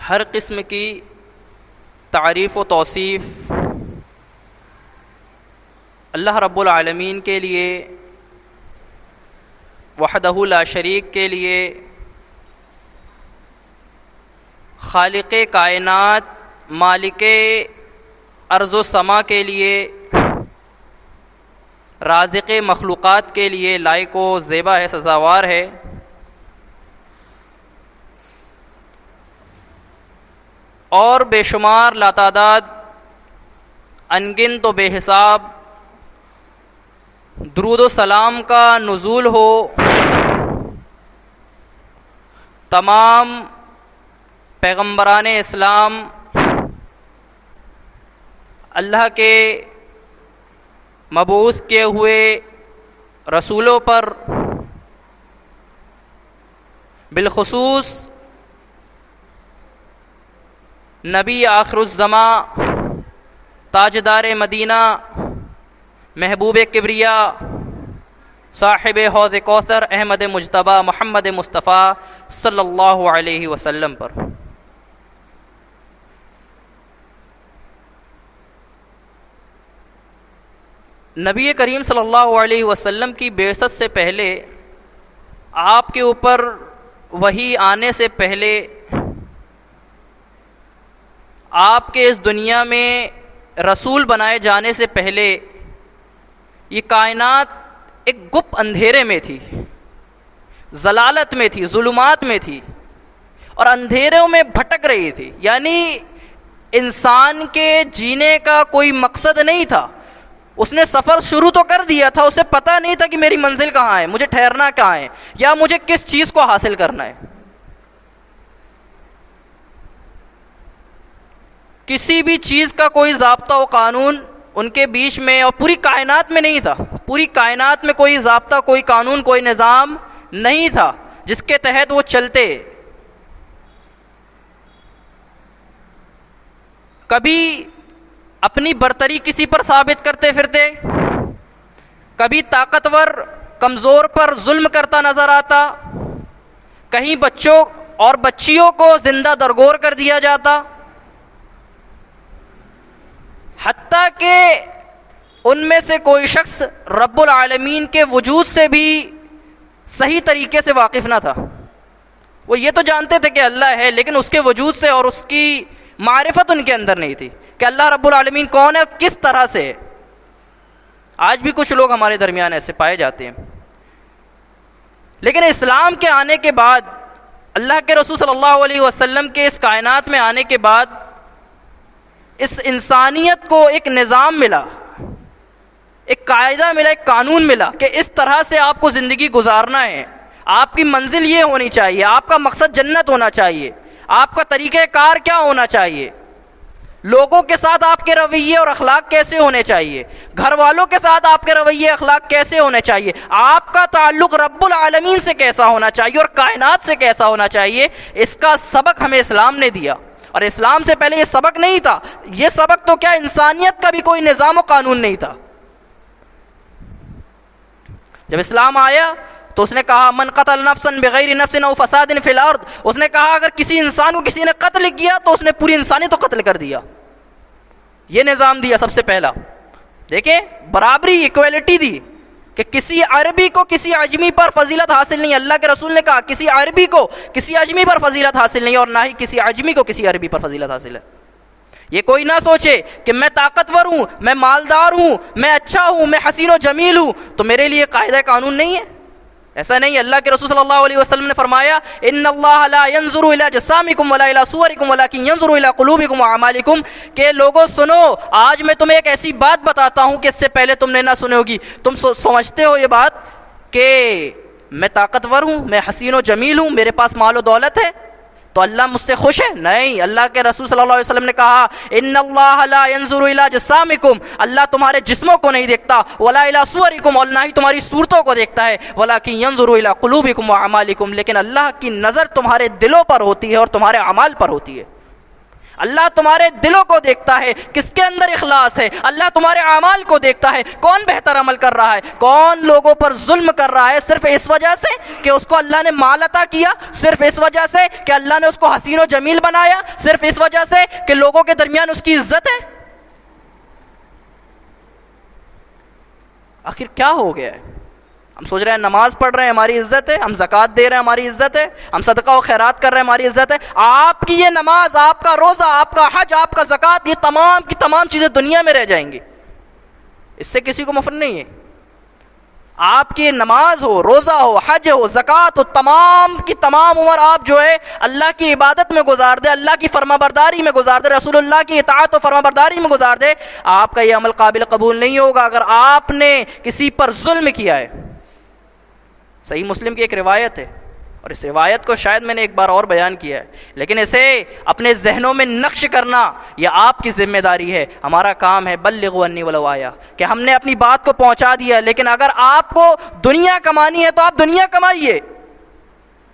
ہر قسم کی تعریف و توصیف اللہ رب العالمین کے لیے، وحدہ لا شریک کے لیے، خالق کائنات مالک ارض و سما کے لیے، رازق مخلوقات کے لیے لائق و زیبا ہے، سزاوار ہے۔ اور بے شمار لاتعداد انگنت و بے حساب درود و سلام کا نزول ہو تمام پیغمبران اسلام، اللہ کے مبعوث کیے ہوئے رسولوں پر، بالخصوص نبی آخر الزماں، تاجدار مدینہ، محبوب کبریا، صاحب حوض کوثر، احمد مجتبیٰ محمد مصطفیٰ صلی اللہ علیہ وسلم پر۔ نبی کریم صلی اللہ علیہ وسلم کی بعثت سے پہلے، آپ کے اوپر وحی آنے سے پہلے، آپ کے اس دنیا میں رسول بنائے جانے سے پہلے، یہ کائنات ایک گپ اندھیرے میں تھی، ضلالت میں تھی، ظلمات میں تھی، اور اندھیروں میں بھٹک رہی تھی۔ یعنی انسان کے جینے کا کوئی مقصد نہیں تھا۔ اس نے سفر شروع تو کر دیا تھا، اسے پتہ نہیں تھا کہ میری منزل کہاں ہے، مجھے ٹھہرنا کہاں ہے، یا مجھے کس چیز کو حاصل کرنا ہے۔ کسی بھی چیز کا کوئی ضابطہ و قانون ان کے بیچ میں اور پوری کائنات میں نہیں تھا۔ پوری کائنات میں کوئی ضابطہ، کوئی قانون، کوئی نظام نہیں تھا جس کے تحت وہ چلتے۔ کبھی اپنی برتری کسی پر ثابت کرتے پھرتے، کبھی طاقتور کمزور پر ظلم کرتا نظر آتا، کہیں بچوں اور بچیوں کو زندہ درگور کر دیا جاتا، حتیٰ کہ ان میں سے کوئی شخص رب العالمین کے وجود سے بھی صحیح طریقے سے واقف نہ تھا۔ وہ یہ تو جانتے تھے کہ اللہ ہے، لیکن اس کے وجود سے اور اس کی معرفت ان کے اندر نہیں تھی کہ اللہ رب العالمین کون ہے، کس طرح سے ہے۔ آج بھی کچھ لوگ ہمارے درمیان ایسے پائے جاتے ہیں۔ لیکن اسلام کے آنے کے بعد، اللہ کے رسول صلی اللہ علیہ وسلم کے اس کائنات میں آنے کے بعد، اس انسانیت کو ایک نظام ملا، ایک قاعدہ ملا، ایک قانون ملا کہ اس طرح سے آپ کو زندگی گزارنا ہے، آپ کی منزل یہ ہونی چاہیے، آپ کا مقصد جنت ہونا چاہیے، آپ کا طریقہ کار کیا ہونا چاہیے، لوگوں کے ساتھ آپ کے رویے اور اخلاق کیسے ہونے چاہیے، گھر والوں کے ساتھ آپ کے رویے اخلاق کیسے ہونے چاہیے، آپ کا تعلق رب العالمین سے کیسا ہونا چاہیے اور کائنات سے کیسا ہونا چاہیے۔ اس کا سبق ہمیں اسلام نے دیا، اور اسلام سے پہلے یہ سبق نہیں تھا۔ یہ سبق تو کیا، انسانیت کا بھی کوئی نظام و قانون نہیں تھا۔ جب اسلام آیا تو اس نے کہا من قتل نفسا بغیر نفس او فساد فی الارض، اس نے کہا اگر کسی انسان کو کسی نے قتل کیا تو اس نے پوری انسانیت کو قتل کر دیا۔ یہ نظام دیا سب سے پہلا۔ دیکھیں، برابری، ایکویلٹی دی کہ کسی عربی کو کسی عجمی پر فضیلت حاصل نہیں۔ اللہ کے رسول نے کہا کسی عربی کو کسی عجمی پر فضیلت حاصل نہیں، اور نہ ہی کسی عجمی کو کسی عربی پر فضیلت حاصل ہے۔ یہ کوئی نہ سوچے کہ میں طاقتور ہوں، میں مالدار ہوں، میں اچھا ہوں، میں حسین و جمیل ہوں تو میرے لیے قاعدہ قانون نہیں ہے۔ ایسا نہیں۔ اللہ کے رسول صلی اللہ علیہ وسلم نے فرمایا ان اللہ لا ينظر الى جسامکم ولا الى صورکم ولکن ينظر الى قلوبکم واعمالکم، کہ لوگوں سنو، آج میں تمہیں ایک ایسی بات بتاتا ہوں کہ اس سے پہلے تم نے نہ سنی ہوگی۔ تم سمجھتے ہو یہ بات کہ میں طاقتور ہوں، میں حسین و جمیل ہوں، میرے پاس مال و دولت ہے تو اللہ مجھ سے خوش ہے؟ نہیں۔ اللہ کے رسول صلی اللہ علیہ وسلم نے کہا ان اللہ لا ينظر الى جسامکم، اللہ تمہارے جسموں کو نہیں دیکھتا، ولا الى صورکم، اور نہ ہی تمہاری صورتوں کو دیکھتا ہے، ولکن ينظر الى قلوبکم واعمالکم، لیکن اللہ کی نظر تمہارے دلوں پر ہوتی ہے اور تمہارے اعمال پر ہوتی ہے۔ اللہ تمہارے دلوں کو دیکھتا ہے، کس کے اندر اخلاص ہے، اللہ تمہارے اعمال کو دیکھتا ہے، کون بہتر عمل کر رہا ہے، کون لوگوں پر ظلم کر رہا ہے صرف اس وجہ سے کہ اس کو اللہ نے مال عطا کیا، صرف اس وجہ سے کہ اللہ نے اس کو حسین و جمیل بنایا، صرف اس وجہ سے کہ لوگوں کے درمیان اس کی عزت ہے۔ آخر کیا ہو گیا ہے؟ ہم سوچ رہے ہیں نماز پڑھ رہے ہیں ہماری عزت ہے، ہم زکوٰۃ دے رہے ہیں ہماری عزت ہے، ہم صدقہ و خیرات کر رہے ہیں ہماری عزت ہے۔ آپ کی یہ نماز، آپ کا روزہ، آپ کا حج، آپ کا زکوٰۃ، یہ تمام کی تمام چیزیں دنیا میں رہ جائیں گی، اس سے کسی کو مفر نہیں ہے۔ آپ کی نماز ہو، روزہ ہو، حج ہو، زکوٰۃ ہو، تمام کی تمام عمر آپ جو ہے اللہ کی عبادت میں گزار دے، اللہ کی فرما برداری میں گزار دے، رسول اللہ کی اطاعت و فرما برداری میں گزار دے، آپ کا یہ عمل قابل قبول نہیں ہوگا اگر آپ نے کسی پر ظلم کیا ہے۔ صحیح مسلم کی ایک روایت ہے، اور اس روایت کو شاید میں نے ایک بار اور بیان کیا ہے، لیکن اسے اپنے ذہنوں میں نقش کرنا یہ آپ کی ذمہ داری ہے۔ ہمارا کام ہے بلغوا انی ولو آیا، کہ ہم نے اپنی بات کو پہنچا دیا، لیکن اگر آپ کو دنیا کمانی ہے تو آپ دنیا کمائیے،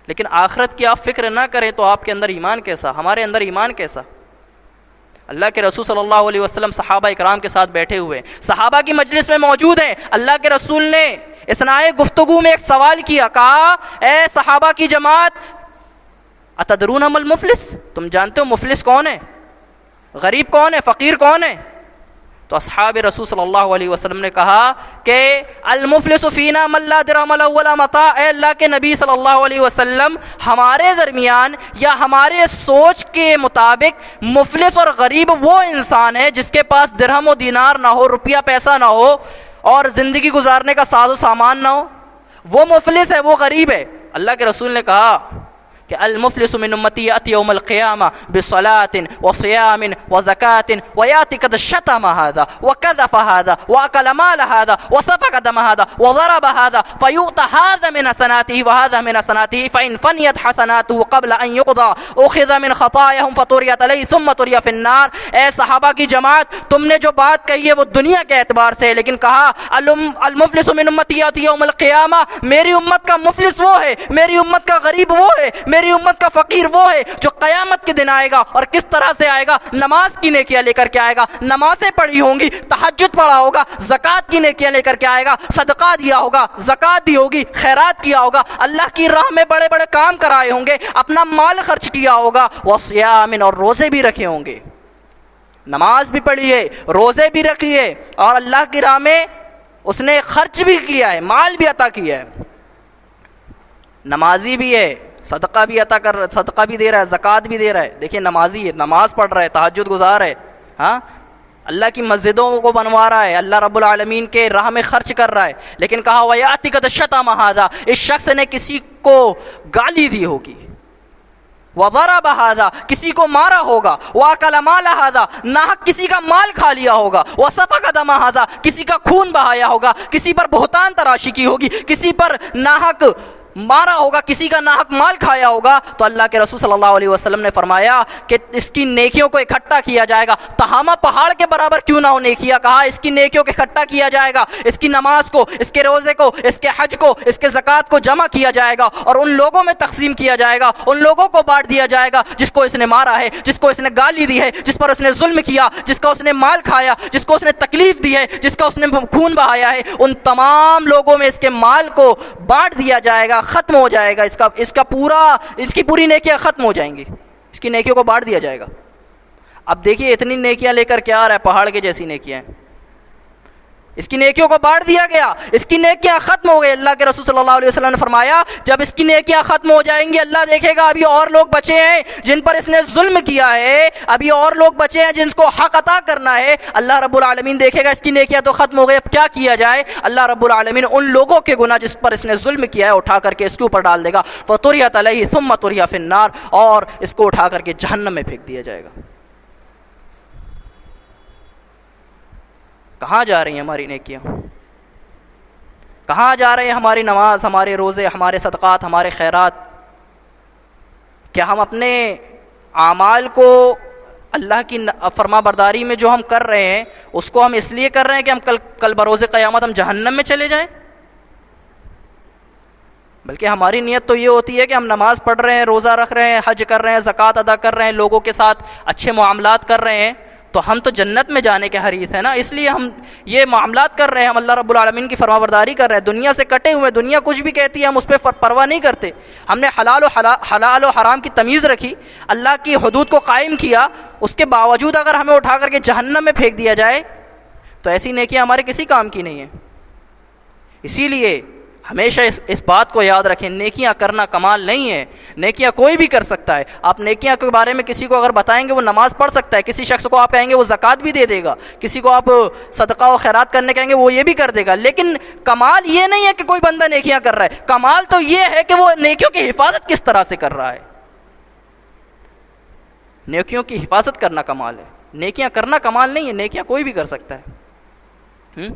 لیکن آخرت کی آپ فکر نہ کریں تو آپ کے اندر ایمان کیسا، ہمارے اندر ایمان کیسا؟ اللہ کے رسول صلی اللہ علیہ وسلم صحابہ اکرام کے ساتھ بیٹھے ہوئے، صحابہ کی مجلس میں موجود ہیں، اللہ کے رسول نے اثناء گفتگو میں ایک سوال کیا، کہا اے صحابہ کی جماعت، اتدرون ما المفلس، تم جانتے ہو مفلس کون ہے، غریب کون ہے، فقیر کون ہے؟ تو اصحاب رسول صلی اللہ علیہ وسلم نے کہا کہ المفلس فینا من لا درہم له ولا متاع، اے اللہ کے نبی صلی اللہ علیہ وسلم، ہمارے درمیان یا ہمارے سوچ کے مطابق مفلس اور غریب وہ انسان ہے جس کے پاس درہم و دینار نہ ہو، روپیہ پیسہ نہ ہو، اور زندگی گزارنے کا ساز و سامان نہ ہو، وہ مفلس ہے، وہ غریب ہے۔ اللہ کے رسول نے کہا کہ المفلس من امتی یأتی یوم القیامہ بصلاة وصیام وزکاة ویأتی قد شتم هذا وکذف هذا واکل مال هذا وسفک دم هذا وضرب هذا فیؤتی هذا من حسناته وهذا من حسناته فإن فنیت حسناته قبل ان یقضى اخذ من خطایاهم فطرحت علیہ ثم طرح فی النار۔ اے صحابہ کی جماعت، تم نے جو بات کہی ہے وہ دنیا کے اعتبار سے ہے، لیکن کہا المفلس من امتی یأتی یوم القیامہ، میری امت کا مفلس وہ ہے، میری امت کا غریب وہ ہے، میری امت کا فقیر وہ ہے جو قیامت کے دن آئے گا، اور کس طرح سے آئے گا؟ نماز کی نیکیاں لے کر کے آئے گا، نمازیں پڑھی ہوں گی، تہجد پڑھا ہوگا، زکوٰۃ کی نیکیاں لے کر کے آئے گا، صدقہ دیا ہوگا، زکوٰۃ دی ہوگی، خیرات کیا ہوگا، اللہ کی راہ میں بڑے بڑے کام کرائے ہوں گے، اپنا مال خرچ کیا ہوگا، وصیام، اور روزے بھی رکھے ہوں گے، نماز بھی پڑھی ہے، روزے بھی رکھی ہے، اور اللہ کی راہ میں اس نے خرچ بھی کیا ہے، مال بھی عطا کیا ہے، نمازی بھی ہے، صدقہ بھی عطا کر، صدقہ بھی دے رہا ہے، زکوٰۃ بھی دے رہا ہے۔ دیکھیے نمازی ہے، نماز پڑھ رہا ہے، تہجد گزار ہے، ہاں، اللہ کی مسجدوں کو بنوا رہا ہے، اللہ رب العالمین کے راہ میں خرچ کر رہا ہے، لیکن کہا وَيَأْتِ قَدْ شَتَمَ هَذَا، اس شخص نے کسی کو گالی دی ہوگی، وَضَرَبَ هَذَا، کسی کو مارا ہوگا، وَأَكَلَ مَالَ هَذَا، ناحق کسی کا مال کھا لیا ہوگا، وَسَفَكَ دَمَ هَذَا، کسی کا خون بہایا ہوگا، کسی پر بہتان تراشی کی ہوگی، کسی پر ناحق مارا ہوگا، کسی کا ناحق مال کھایا ہوگا، تو اللہ کے رسول صلی اللہ علیہ وسلم نے فرمایا کہ اس کی نیکیوں کو اکٹھا کیا جائے گا، تہامہ پہاڑ کے برابر کیوں نہ ہو نیکیاں، کہا اس کی نیکیوں کو اکٹھا کیا جائے گا، اس کی نماز کو، اس کے روزے کو، اس کے حج کو، اس کے زکوٰۃ کو جمع کیا جائے گا، اور ان لوگوں میں تقسیم کیا جائے گا، ان لوگوں کو بانٹ دیا جائے گا جس کو اس نے مارا ہے، جس کو اس نے گالی دی ہے، جس پر اس نے ظلم کیا، جس کا اس نے مال کھایا، جس کو اس نے تکلیف دی ہے، جس کا اس نے خون بہایا ہے، ان تمام لوگوں میں اس کے مال کو بانٹ دیا جائے گا، ختم ہو جائے گا، اس کی پوری نیکیاں ختم ہو جائیں گی، اس کی نیکیوں کو بانٹ دیا جائے گا۔ اب دیکھیے اتنی نیکیاں لے کر کیا آ رہا ہے، پہاڑ کے جیسی نیکیاں ہیں، اس کی نیکیوں کو بانٹ دیا گیا، اس کی نیکیاں ختم ہو گئی۔ اللہ کے رسول صلی اللہ علیہ وسلم نے فرمایا جب اس کی نیکیاں ختم ہو جائیں گی، اللہ دیکھے گا ابھی اور لوگ بچے ہیں جن پر اس نے ظلم کیا ہے، ابھی اور لوگ بچے ہیں جن کو حق عطا کرنا ہے، اللہ رب العالمین دیکھے گا اس کی نیکیاں تو ختم ہو گئی، اب کیا کیا جائے؟ اللہ رب العالمین ان لوگوں کے گناہ جس پر اس نے ظلم کیا ہے اٹھا کر کے اس کے اوپر ڈال دے گا، فطرحت علیہ ثم طرح فی النار، اور اس کو اٹھا کر کے جہنم میں پھینک دیا جائے گا۔ کہاں جا رہی ہیں ہماری نیکیاں؟ کہاں جا رہے ہیں ہماری نماز، ہمارے روزے، ہمارے صدقات، ہمارے خیرات؟ کیا ہم اپنے اعمال کو اللہ کی فرما برداری میں جو ہم کر رہے ہیں اس کو ہم اس لیے کر رہے ہیں کہ ہم کل بروز قیامت ہم جہنم میں چلے جائیں؟ بلکہ ہماری نیت تو یہ ہوتی ہے کہ ہم نماز پڑھ رہے ہیں، روزہ رکھ رہے ہیں، حج کر رہے ہیں، زکوٰۃ ادا کر رہے ہیں، لوگوں کے ساتھ اچھے معاملات کر رہے ہیں، تو ہم تو جنت میں جانے کے حریص ہیں نا، اس لیے ہم یہ معاملات کر رہے ہیں، ہم اللہ رب العالمین کی فرما برداری کر رہے ہیں، دنیا سے کٹے ہوئے، دنیا کچھ بھی کہتی ہے ہم اس پہ پرواہ نہیں کرتے، ہم نے حلال و حرام کی تمیز رکھی، اللہ کی حدود کو قائم کیا، اس کے باوجود اگر ہمیں اٹھا کر کے جہنم میں پھینک دیا جائے تو ایسی نیکیاں ہمارے کسی کام کی نہیں ہیں۔ اسی لیے ہمیشہ اس بات کو یاد رکھیں، نیکیاں کرنا کمال نہیں ہے، نیکیاں کوئی بھی کر سکتا ہے۔ آپ نیکیاں کے بارے میں کسی کو اگر بتائیں گے وہ نماز پڑھ سکتا ہے، کسی شخص کو آپ کہیں گے وہ زکوٰۃ بھی دے دے گا، کسی کو آپ صدقہ و خیرات کرنے کہیں گے وہ یہ بھی کر دے گا، لیکن کمال یہ نہیں ہے کہ کوئی بندہ نیکیاں کر رہا ہے، کمال تو یہ ہے کہ وہ نیکیوں کی حفاظت کس طرح سے کر رہا ہے۔ نیکیوں کی حفاظت کرنا کمال ہے، نیکیاں کرنا کمال نہیں ہے، نیکیاں کوئی بھی کر سکتا ہے۔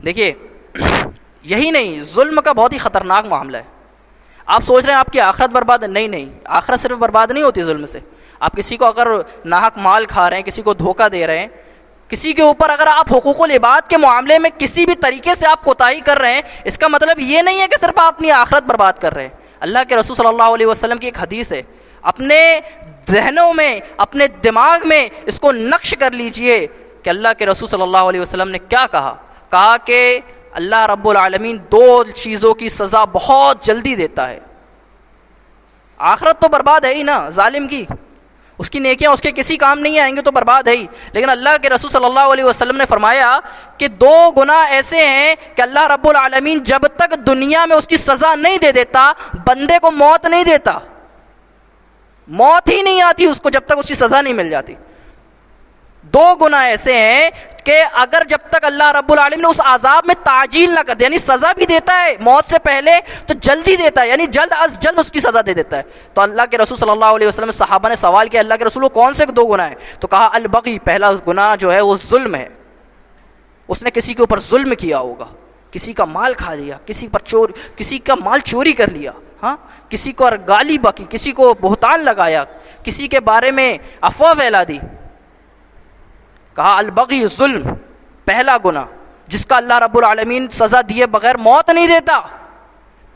دیکھیے یہی نہیں، ظلم کا بہت ہی خطرناک معاملہ ہے۔ آپ سوچ رہے ہیں آپ کی آخرت برباد ہے، نہیں، آخرت صرف برباد نہیں ہوتی ظلم سے۔ آپ کسی کو اگر ناحق مال کھا رہے ہیں، کسی کو دھوکہ دے رہے ہیں، کسی کے اوپر اگر آپ حقوق العباد کے معاملے میں کسی بھی طریقے سے آپ کوتاہی کر رہے ہیں، اس کا مطلب یہ نہیں ہے کہ صرف آپ اپنی آخرت برباد کر رہے ہیں۔ اللہ کے رسول صلی اللہ علیہ وسلم کی ایک حدیث ہے، اپنے ذہنوں میں، اپنے دماغ میں اس کو نقش کر لیجئے کہ اللہ کے رسول صلی اللہ علیہ وسلم نے کیا کہا کہ اللہ رب العالمین دو چیزوں کی سزا بہت جلدی دیتا ہے۔ آخرت تو برباد ہے ہی نا ظالم کی، اس کی نیکیاں اس کے کسی کام نہیں آئیں گے تو برباد ہے ہی، لیکن اللہ کے رسول صلی اللہ علیہ وسلم نے فرمایا کہ دو گناہ ایسے ہیں کہ اللہ رب العالمین جب تک دنیا میں اس کی سزا نہیں دے دیتا، بندے کو موت نہیں دیتا، موت ہی نہیں آتی اس کو جب تک اس کی سزا نہیں مل جاتی۔ دو گناہ ایسے ہیں کہ اگر جب تک اللہ رب العالمین نے اس عذاب میں تعجیل نہ کر دے، یعنی سزا بھی دیتا ہے موت سے پہلے تو جلدی دیتا ہے، یعنی جلد از جلد اس کی سزا دے دیتا ہے۔ تو اللہ کے رسول صلی اللہ علیہ وسلم صحابہ نے سوال کیا، اللہ کے رسول کون سے دو گناہ ہیں؟ تو کہا البغی، پہلا گناہ جو ہے وہ ظلم ہے، اس نے کسی کے اوپر ظلم کیا ہوگا، کسی کا مال کھا لیا، کسی کا مال چوری کر لیا، ہاں، کسی کو گالی بکی، کسی کو بہتان لگایا، کسی کے بارے میں افواہ پھیلا دی۔ کہا البغی ظلم، پہلا گناہ جس کا اللہ رب العالمین سزا دیے بغیر موت نہیں دیتا،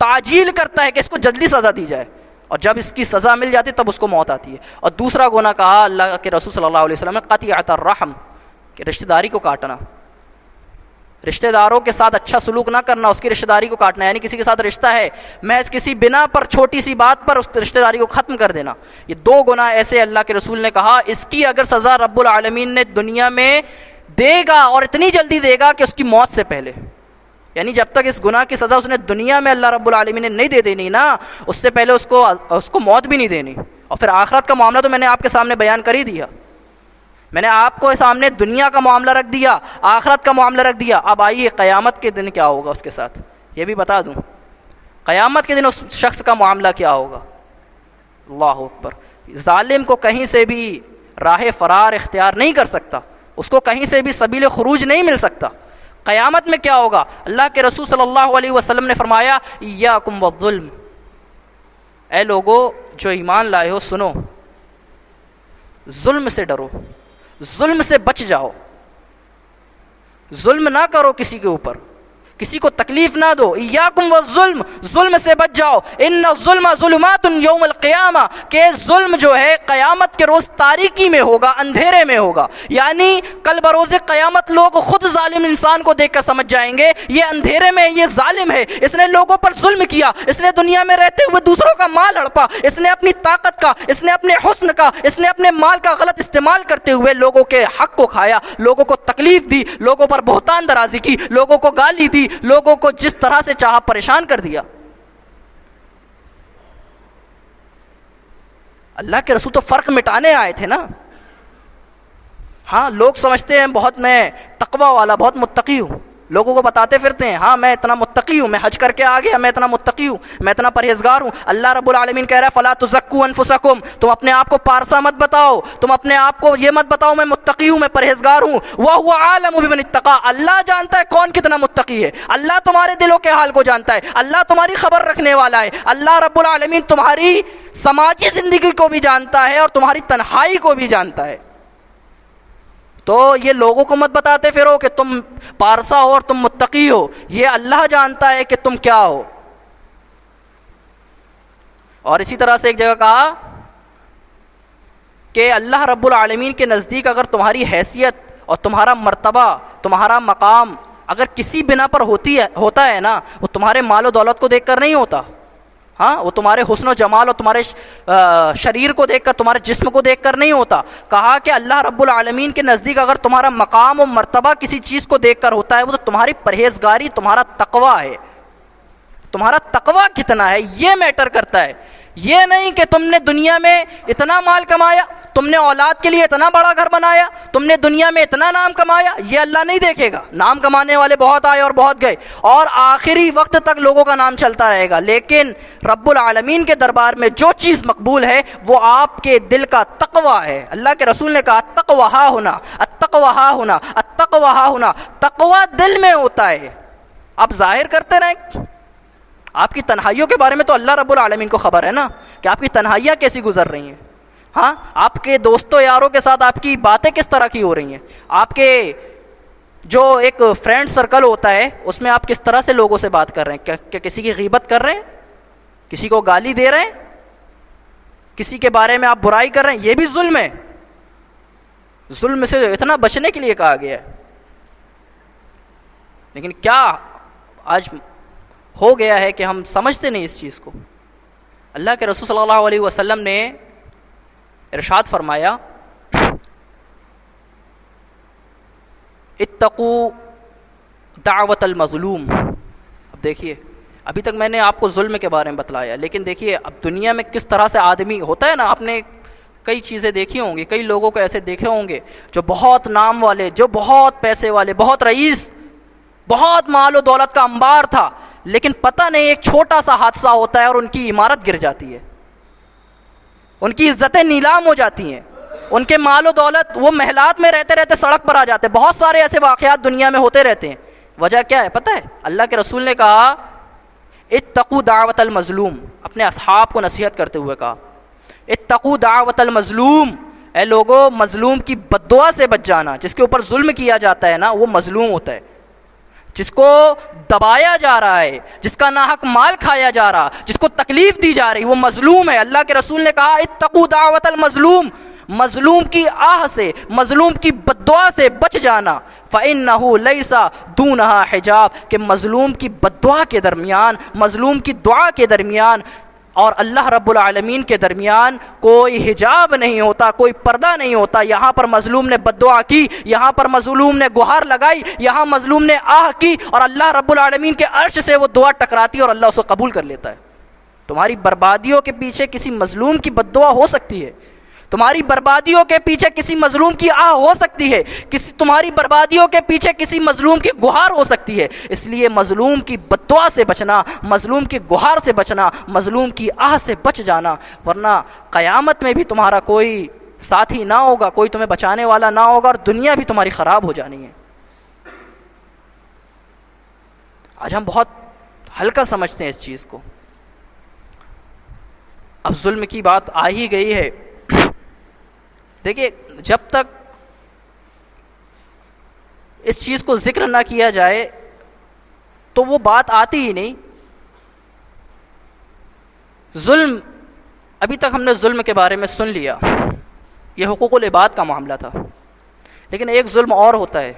تعجیل کرتا ہے کہ اس کو جلدی سزا دی جائے، اور جب اس کی سزا مل جاتی تب اس کو موت آتی ہے۔ اور دوسرا گناہ کہا اللہ کے رسول صلی اللہ علیہ وسلم نے قطیعۃ الرحم، کہ رشتہ داری کو کاٹنا، رشتہ داروں کے ساتھ اچھا سلوک نہ کرنا، اس کی رشتہ داری کو کاٹنا، یعنی کسی کے ساتھ رشتہ ہے محض کسی بنا پر، چھوٹی سی بات پر اس رشتہ داری کو ختم کر دینا۔ یہ دو گناہ ایسے اللہ کے رسول نے کہا اس کی اگر سزا رب العالمین نے دنیا میں دے گا اور اتنی جلدی دے گا کہ اس کی موت سے پہلے، یعنی جب تک اس گناہ کی سزا اس نے دنیا میں اللہ رب العالمین نے نہیں دے دینی نا، اس سے پہلے اس کو موت بھی نہیں دینی۔ اور پھر آخرت کا معاملہ تو میں نے آپ کے سامنے بیان کر ہی دیا، میں نے آپ کو سامنے دنیا کا معاملہ رکھ دیا، آخرت کا معاملہ رکھ دیا۔ اب آئیے قیامت کے دن کیا ہوگا اس کے ساتھ، یہ بھی بتا دوں۔ قیامت کے دن اس شخص کا معاملہ کیا ہوگا؟ اللہ اکبر۔ ظالم کو کہیں سے بھی راہ فرار اختیار نہیں کر سکتا، اس کو کہیں سے بھی سبیل خروج نہیں مل سکتا۔ قیامت میں کیا ہوگا؟ اللہ کے رسول صلی اللہ علیہ وسلم نے فرمایا ایاکم والظلم، اے لوگو جو ایمان لائے ہو سنو، ظلم سے ڈرو، ظلم سے بچ جاؤ، ظلم نہ کرو کسی کے اوپر، کسی کو تکلیف نہ دو۔ ایاکم والظلم، ظلم سے بچ جاؤ۔ ان الظلم ظلمات یوم القیامہ، کہ ظلم جو ہے قیامت کے روز تاریکی میں ہوگا، اندھیرے میں ہوگا، یعنی کل بروز قیامت لوگ خود ظالم انسان کو دیکھ کر سمجھ جائیں گے یہ اندھیرے میں، یہ ظالم ہے، اس نے لوگوں پر ظلم کیا، اس نے دنیا میں رہتے ہوئے دوسروں کا مال ہڑپا، اس نے اپنی طاقت کا، اس نے اپنے حسن کا، اس نے اپنے مال کا غلط استعمال کرتے ہوئے لوگوں کے حق کو کھایا، لوگوں کو تکلیف دی، لوگوں پر بہتان درازی کی، لوگوں کو گالی دی، لوگوں کو جس طرح سے چاہا پریشان کر دیا۔ اللہ کے رسول تو فرق مٹانے آئے تھے نا۔ ہاں لوگ سمجھتے ہیں بہت میں تقوی والا، بہت متقی ہوں، لوگوں کو بتاتے پھرتے ہیں ہاں میں اتنا متقی ہوں، میں حج کر کے آ گیا، میں اتنا متقی ہوں، میں اتنا پرہیزگار ہوں۔ اللہ رب العالمین کہہ رہا ہے فلا تزکوا انفسکم، تم اپنے آپ کو پارسا مت بتاؤ، تم اپنے آپ کو یہ مت بتاؤ میں متقی ہوں، میں پرہیزگار ہوں۔ وَهُوَ عَالَمُ بِمَنِ اتَّقَى، اللہ جانتا ہے کون کتنا متقی ہے، اللہ تمہارے دلوں کے حال کو جانتا ہے، اللہ تمہاری خبر رکھنے والا ہے، اللہ رب العالمین تمہاری سماجی زندگی کو بھی جانتا ہے اور تمہاری تنہائی کو بھی جانتا ہے۔ تو یہ لوگوں کو مت بتاتے پھرو کہ تم پارسا ہو اور تم متقی ہو، یہ اللہ جانتا ہے کہ تم کیا ہو۔ اور اسی طرح سے ایک جگہ کہا کہ اللہ رب العالمین کے نزدیک اگر تمہاری حیثیت اور تمہارا مرتبہ، تمہارا مقام اگر کسی بنا پر ہوتا ہے نا، وہ تمہارے مال و دولت کو دیکھ کر نہیں ہوتا، ہاں وہ تمہارے حسن و جمال اور تمہارے شریر کو دیکھ کر، تمہارے جسم کو دیکھ کر نہیں ہوتا۔ کہا کہ اللہ رب العالمین کے نزدیک اگر تمہارا مقام و مرتبہ کسی چیز کو دیکھ کر ہوتا ہے، وہ تو تمہاری پرہیزگاری، تمہارا تقویٰ ہے، تمہارا تقویٰ کتنا ہے یہ میٹر کرتا ہے۔ یہ نہیں کہ تم نے دنیا میں اتنا مال کمایا، تم نے اولاد کے لیے اتنا بڑا گھر بنایا، تم نے دنیا میں اتنا نام کمایا، یہ اللہ نہیں دیکھے گا۔ نام کمانے والے بہت آئے اور بہت گئے، اور آخری وقت تک لوگوں کا نام چلتا رہے گا، لیکن رب العالمین کے دربار میں جو چیز مقبول ہے وہ آپ کے دل کا تقویٰ ہے۔ اللہ کے رسول نے کہا التقویٰ ہا ہونا، التقویٰ ہا ہونا، التقویٰ ہا ہونا۔ تقویٰ دل میں ہوتا ہے، آپ ظاہر کرتے رہیں۔ آپ کی تنہائیوں کے بارے میں تو اللہ رب العالمین کو خبر ہے نا کہ آپ کی تنہائیاں کیسی گزر رہی ہیں، ہاں آپ کے دوستوں یاروں کے ساتھ آپ کی باتیں کس طرح کی ہو رہی ہیں، آپ کے جو ایک فرینڈ سرکل ہوتا ہے اس میں آپ کس طرح سے لوگوں سے بات کر رہے ہیں، کیا کسی کی غیبت کر رہے ہیں، کسی کو گالی دے رہے ہیں، کسی کے بارے میں آپ برائی کر رہے ہیں، یہ بھی ظلم ہے۔ ظلم سے اتنا بچنے کے لیے کہا گیا ہے، لیکن کیا آج ہو گیا ہے کہ ہم سمجھتے نہیں اس چیز کو۔ اللہ کے رسول صلی اللہ علیہ وسلم نے ارشاد فرمایا اتقوا دعوت المظلوم۔ اب دیکھیے، ابھی تک میں نے آپ کو ظلم کے بارے میں بتلایا، لیکن دیکھیے اب دنیا میں کس طرح سے آدمی ہوتا ہے نا، آپ نے کئی چیزیں دیکھی ہوں گی، کئی لوگوں کو ایسے دیکھے ہوں گے جو بہت نام والے، جو بہت پیسے والے، بہت رئیس، بہت مال و دولت کا انبار تھا، لیکن پتہ نہیں ایک چھوٹا سا حادثہ ہوتا ہے اور ان کی عمارت گر جاتی ہے، ان کی عزتیں نیلام ہو جاتی ہیں، ان کے مال و دولت، وہ محلات میں رہتے رہتے سڑک پر آ جاتے ہیں۔ بہت سارے ایسے واقعات دنیا میں ہوتے رہتے ہیں۔ وجہ کیا ہے پتہ ہے؟ اللہ کے رسول نے کہا اتقوا دعوت المظلوم، اپنے اصحاب کو نصیحت کرتے ہوئے کہا اتقوا دعوت المظلوم، اے لوگو مظلوم کی بد دعا سے بچ جانا۔ جس کے اوپر ظلم کیا جاتا ہے نا وہ مظلوم ہوتا ہے، جس کو دبایا جا رہا ہے، جس کا ناحق مال کھایا جا رہا، جس کو تکلیف دی جا رہی، وہ مظلوم ہے۔ اللہ کے رسول نے کہا اتقوا دعوت المظلوم، مظلوم کی آہ سے، مظلوم کی بد دعا سے بچ جانا۔ فَإِنَّهُ لَيْسَ دُونَهَا حجاب، کہ مظلوم کی بد دعا کے درمیان، مظلوم کی دعا کے درمیان اور اللہ رب العالمین کے درمیان کوئی حجاب نہیں ہوتا، کوئی پردہ نہیں ہوتا۔ یہاں پر مظلوم نے بد دعا کی، یہاں پر مظلوم نے گہار لگائی، یہاں مظلوم نے آہ کی، اور اللہ رب العالمین کے عرش سے وہ دعا ٹکراتی ہے اور اللہ اسے قبول کر لیتا ہے۔ تمہاری بربادیوں کے پیچھے کسی مظلوم کی بد دعا ہو سکتی ہے، تمہاری بربادیوں کے پیچھے کسی مظلوم کی آہ ہو سکتی ہے، تمہاری بربادیوں کے پیچھے کسی مظلوم کی گہار ہو سکتی ہے۔ اس لیے مظلوم کی بد دعا سے بچنا، مظلوم کی گہار سے بچنا، مظلوم کی آہ سے بچ جانا، ورنہ قیامت میں بھی تمہارا کوئی ساتھی نہ ہوگا، کوئی تمہیں بچانے والا نہ ہوگا، اور دنیا بھی تمہاری خراب ہو جانی ہے۔ آج ہم بہت ہلکا سمجھتے ہیں اس چیز کو۔ اب ظلم کی بات آ ہی گئی ہے، دیکھیے جب تک اس چیز کو ذکر نہ کیا جائے تو وہ بات آتی ہی نہیں۔ ظلم، ابھی تک ہم نے ظلم کے بارے میں سن لیا، یہ حقوق العباد کا معاملہ تھا، لیکن ایک ظلم اور ہوتا ہے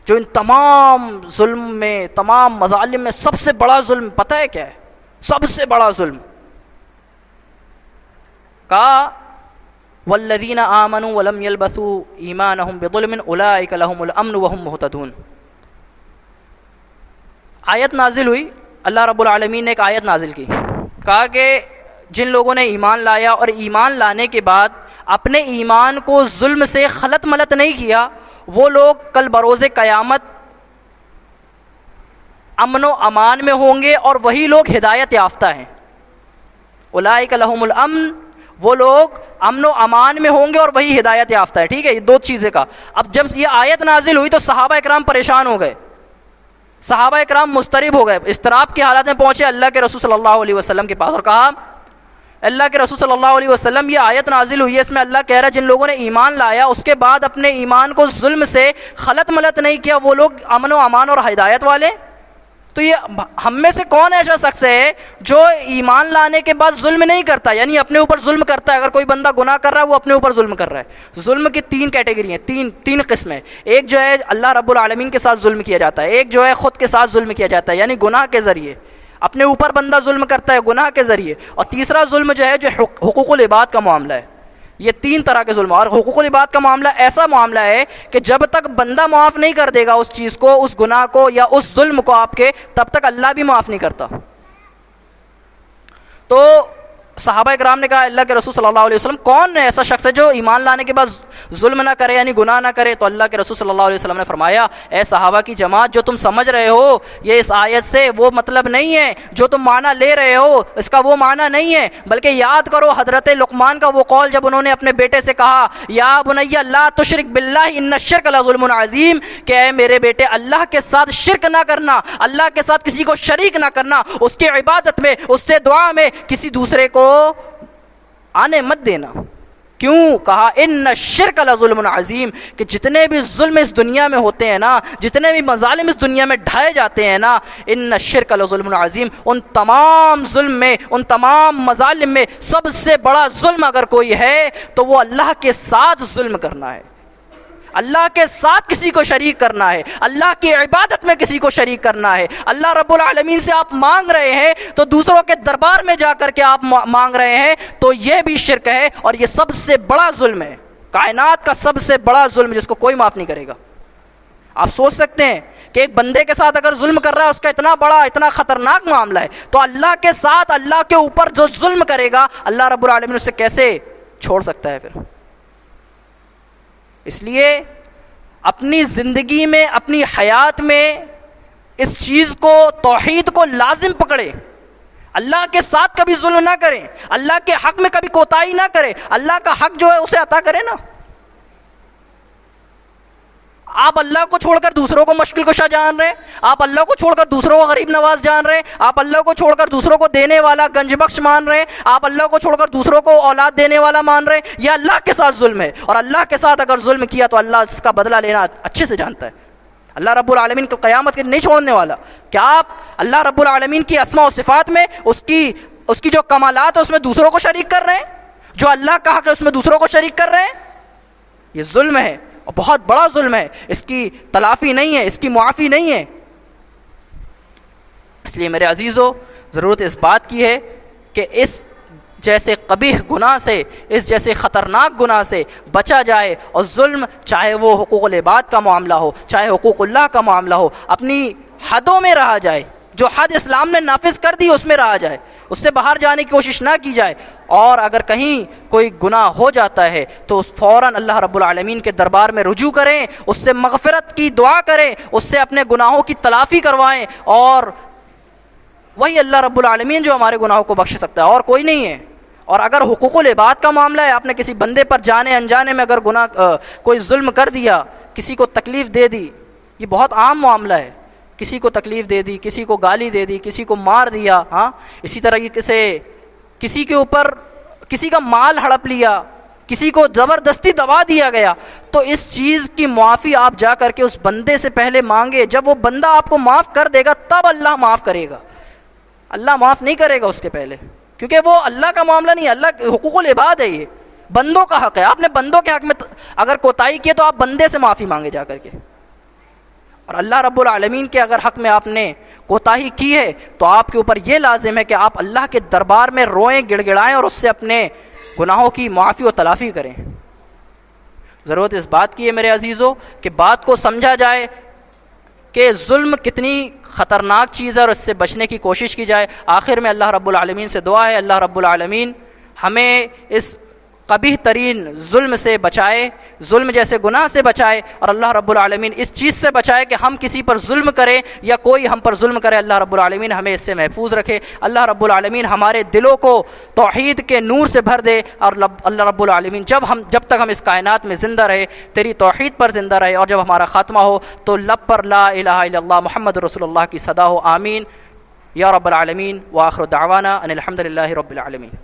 جو ان تمام ظلم میں، تمام مظالم میں سب سے بڑا ظلم پتہ ہے کیا ہے؟ سب سے بڑا ظلم کہا والذین آمنوا ولم یلبثوا ایمانہم بظلم اولئک لہم الامن وہم مہتدون۔ آیت نازل ہوئی، اللہ رب العالمین نے ایک آیت نازل کی، کہا کہ جن لوگوں نے ایمان لایا اور ایمان لانے کے بعد اپنے ایمان کو ظلم سے خلط ملط نہیں کیا، وہ لوگ کل بروز قیامت امن و امان میں ہوں گے، اور وہی لوگ ہدایت یافتہ ہیں۔ اولئک لہم الامن، وہ لوگ امن و امان میں ہوں گے اور وہی ہدایت یافتہ ہے۔ ٹھیک ہے، یہ دو چیزیں کا۔ اب جب یہ آیت نازل ہوئی تو صحابہ اکرام پریشان ہو گئے، صحابہ اکرام مضطرب ہو گئے، اضطراب کی حالت میں پہنچے اللہ کے رسول صلی اللہ علیہ وسلم کے پاس اور کہا اللہ کے رسول صلی اللہ علیہ وسلم یہ آیت نازل ہوئی ہے، اس میں اللہ کہہ رہا ہے جن لوگوں نے ایمان لایا اس کے بعد اپنے ایمان کو ظلم سے خلط ملط نہیں کیا وہ لوگ امن و امان اور ہدایت والے۔ تو یہ ہم میں سے کون ایسا شخص ہے جو ایمان لانے کے بعد ظلم نہیں کرتا، یعنی اپنے اوپر ظلم کرتا ہے؟ اگر کوئی بندہ گناہ کر رہا ہے وہ اپنے اوپر ظلم کر رہا ہے۔ ظلم کی تین کیٹیگری ہیں، تین قسمیں۔ ایک جو ہے اللہ رب العالمین کے ساتھ ظلم کیا جاتا ہے، ایک جو ہے خود کے ساتھ ظلم کیا جاتا ہے یعنی گناہ کے ذریعے، اپنے اوپر بندہ ظلم کرتا ہے گناہ کے ذریعے، اور تیسرا ظلم جو ہے جو حقوق العباد کا معاملہ ہے۔ یہ تین طرح کے ظلم، اور حقوق العباد کا معاملہ ایسا معاملہ ہے کہ جب تک بندہ معاف نہیں کر دے گا اس چیز کو، اس گناہ کو یا اس ظلم کو آپ کے، تب تک اللہ بھی معاف نہیں کرتا۔ تو صحابہ اکرام نے کہا اللہ کے رسول صلی اللہ علیہ وسلم کون ایسا شخص ہے جو ایمان لانے کے بعد ظلم نہ کرے یعنی گناہ نہ کرے؟ تو اللہ کے رسول صلی اللہ علیہ وسلم نے فرمایا اے صحابہ کی جماعت جو تم سمجھ رہے ہو یہ اس آیت سے وہ مطلب نہیں ہے، جو تم معنی لے رہے ہو اس کا وہ معنی نہیں ہے، بلکہ یاد کرو حضرت لقمان کا وہ قول جب انہوں نے اپنے بیٹے سے کہا یا بنی لا تشرک باللہ ان الشرک لظلم عظیم، کہ اے میرے بیٹے اللہ کے ساتھ شرک نہ کرنا، اللہ کے ساتھ کسی کو شریک نہ کرنا، اس کی عبادت میں اس سے دعا میں کسی دوسرے کو آنے مت دینا۔ کیوں کہا ان الشرک لظلم عظیم، کہ جتنے بھی ظلم اس دنیا میں ہوتے ہیں نا، جتنے بھی مظالم اس دنیا میں ڈھائے جاتے ہیں نا، ان الشرک لظلم عظیم، ان تمام ظلم میں، ان تمام مظالم میں سب سے بڑا ظلم اگر کوئی ہے تو وہ اللہ کے ساتھ ظلم کرنا ہے، اللہ کے ساتھ کسی کو شریک کرنا ہے، اللہ کی عبادت میں کسی کو شریک کرنا ہے۔ اللہ رب العالمین سے آپ مانگ رہے ہیں تو دوسروں کے دربار میں جا کر کے آپ مانگ رہے ہیں تو یہ بھی شرک ہے، اور یہ سب سے بڑا ظلم ہے، کائنات کا سب سے بڑا ظلم جس کو کوئی معاف نہیں کرے گا۔ آپ سوچ سکتے ہیں کہ ایک بندے کے ساتھ اگر ظلم کر رہا ہے اس کا اتنا بڑا اتنا خطرناک معاملہ ہے، تو اللہ کے ساتھ اللہ کے اوپر جو ظلم کرے گا اللہ رب العالمین اسے کیسے چھوڑ سکتا ہے؟ پھر اس لیے اپنی زندگی میں اپنی حیات میں اس چیز کو توحید کو لازم پکڑے، اللہ کے ساتھ کبھی ظلم نہ کریں، اللہ کے حق میں کبھی کوتاہی نہ کرے، اللہ کا حق جو ہے اسے عطا کرے نا۔ آپ اللہ کو چھوڑ کر دوسروں کو مشکل کشا جان رہے ہیں، آپ اللہ کو چھوڑ کر دوسروں کو غریب نواز جان رہے ہیں، آپ اللہ کو چھوڑ کر دوسروں کو دینے والا گنج بخش مان رہے ہیں، آپ اللہ کو چھوڑ کر دوسروں کو اولاد دینے والا مان رہے ہیں، یہ اللہ کے ساتھ ظلم ہے، اور اللہ کے ساتھ اگر ظلم کیا تو اللہ اس کا بدلہ لینا اچھے سے جانتا ہے۔ اللہ رب العالمین کو قیامت کے نہیں چھوڑنے والا۔ کیا آپ اللہ رب العالمین کی اسماء و صفات میں اس کی جو کمالات ہے اس میں دوسروں کو شریک کر رہے ہیں؟ جو اللہ کا حق ہے اس میں دوسروں کو شریک کر رہے ہیں؟ یہ ظلم ہے، اور بہت بڑا ظلم ہے، اس کی تلافی نہیں ہے، اس کی معافی نہیں ہے۔ اس لیے میرے عزیزو ضرورت اس بات کی ہے کہ اس جیسے قبیح گناہ سے، اس جیسے خطرناک گناہ سے بچا جائے، اور ظلم چاہے وہ حقوق العباد کا معاملہ ہو چاہے حقوق اللہ کا معاملہ ہو، اپنی حدوں میں رہا جائے، جو حد اسلام نے نافذ کر دی اس میں رہا جائے، اس سے باہر جانے کی کوشش نہ کی جائے، اور اگر کہیں کوئی گناہ ہو جاتا ہے تو فوراً اللہ رب العالمین کے دربار میں رجوع کریں، اس سے مغفرت کی دعا کریں، اس سے اپنے گناہوں کی تلافی کروائیں، اور وہی اللہ رب العالمین جو ہمارے گناہوں کو بخش سکتا ہے اور کوئی نہیں ہے۔ اور اگر حقوق العباد کا معاملہ ہے، آپ نے کسی بندے پر جانے انجانے میں اگر کوئی ظلم کر دیا، کسی کو تکلیف دے دی، یہ بہت عام معاملہ ہے، کسی کو تکلیف دے دی، کسی کو گالی دے دی، کسی کو مار دیا، ہاں اسی طرح سے کسی کے اوپر کسی کا مال ہڑپ لیا، کسی کو زبردستی دبا دیا گیا، تو اس چیز کی معافی آپ جا کر کے اس بندے سے پہلے مانگے۔ جب وہ بندہ آپ کو معاف کر دے گا تب اللہ معاف کرے گا، اللہ معاف نہیں کرے گا اس کے پہلے، کیونکہ وہ اللہ کا معاملہ نہیں ہے، اللہ حقوق العباد ہے، یہ بندوں کا حق ہے۔ آپ نے بندوں کے حق میں اگر کوتاہی کی تو آپ بندے سے معافی مانگے جا کر کے، اور اللہ رب العالمین کے اگر حق میں آپ نے کوتاہی کی ہے تو آپ کے اوپر یہ لازم ہے کہ آپ اللہ کے دربار میں روئیں، گڑ گڑائیں، اور اس سے اپنے گناہوں کی معافی و تلافی کریں۔ ضرورت اس بات کی ہے میرے عزیزو کہ بات کو سمجھا جائے کہ ظلم کتنی خطرناک چیز ہے اور اس سے بچنے کی کوشش کی جائے۔ آخر میں اللہ رب العالمین سے دعا ہے اللہ رب العالمین ہمیں اس قبیح ترین ظلم سے بچائے، ظلم جیسے گناہ سے بچائے، اور اللہ رب العالمین اس چیز سے بچائے کہ ہم کسی پر ظلم کریں یا کوئی ہم پر ظلم کرے۔ اللہ رب العالمین ہمیں اس سے محفوظ رکھے۔ اللہ رب العالمین ہمارے دلوں کو توحید کے نور سے بھر دے، اور اللہ رب العالمین جب تک ہم اس کائنات میں زندہ رہے تیری توحید پر زندہ رہے، اور جب ہمارا خاتمہ ہو تو لب پر لا الہ الا اللہ محمد رسول اللہ کی صدا ہو۔ آمین یا رب العالمین۔ وآخر دعوانا ان الحمد للہ رب العالمین۔